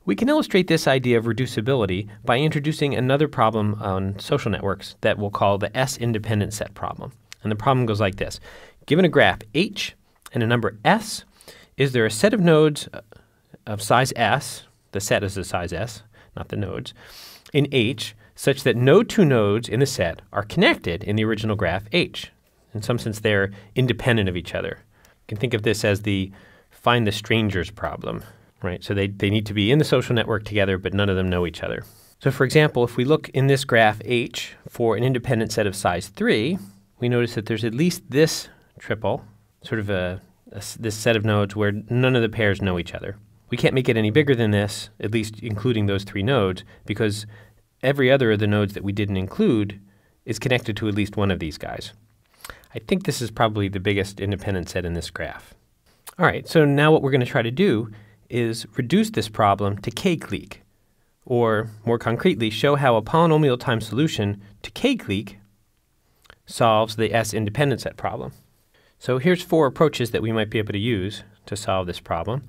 We can illustrate this idea of reducibility by introducing another problem on social networks that we'll call the S-independent set problem. And the problem goes like this. Given a graph H and a number S, is there a set of nodes of size S, the set is the size S, not the nodes, in H, such that no two nodes in the set are connected in the original graph H? In some sense, they're independent of each other. You can think of this as the find the strangers problem, right? So they need to be in the social network together, but none of them know each other. So for example, if we look in this graph H for an independent set of size 3, we notice that there's at least this triple, sort of this set of nodes where none of the pairs know each other. We can't make it any bigger than this, at least including those 3 nodes, because every other of the nodes that we didn't include is connected to at least one of these guys. I think this is probably the biggest independent set in this graph. All right, so now what we're going to try to do is reduce this problem to k-clique, or more concretely, show how a polynomial time solution to k-clique solves the S-independent set problem. So here's 4 approaches that we might be able to use to solve this problem.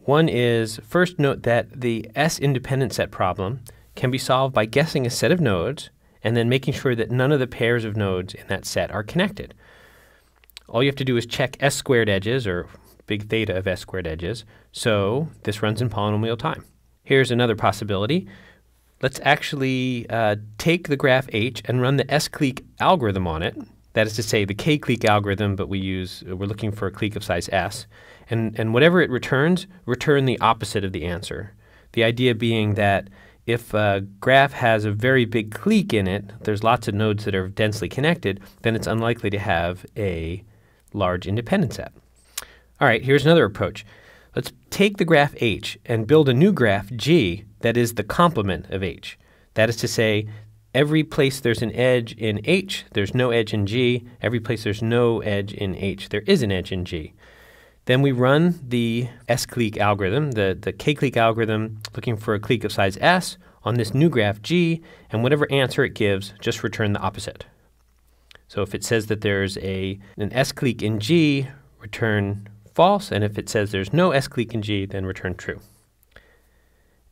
One is, first note that the S-independent set problem can be solved by guessing a set of nodes and then making sure that none of the pairs of nodes in that set are connected. All you have to do is check S squared edges, or big theta of S squared edges, so this runs in polynomial time. Here's another possibility. Let's actually take the graph H and run the S-clique algorithm on it. That is to say, the k-clique algorithm, but we're looking for a clique of size S. And whatever it returns, return the opposite of the answer. The idea being that if a graph has a very big clique in it, there's lots of nodes that are densely connected, then it's unlikely to have a large independent set. All right, here's another approach. Let's take the graph H and build a new graph G that is the complement of H. That is to say, every place there's an edge in H, there's no edge in G. Every place there's no edge in H, there is an edge in G. Then we run the S-clique algorithm, the k-clique algorithm, looking for a clique of size S on this new graph G, and whatever answer it gives, just return the opposite. So if it says that there's an S-clique in G, return false, and if it says there's no S-clique in G, then return true.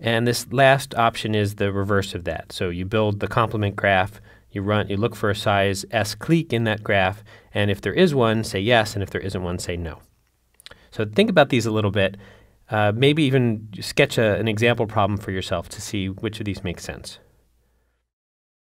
And this last option is the reverse of that. So you build the complement graph, you look for a size S-clique in that graph, and if there is one, say yes, and if there isn't one, say no. So think about these a little bit. Maybe even sketch an example problem for yourself to see which of these makes sense.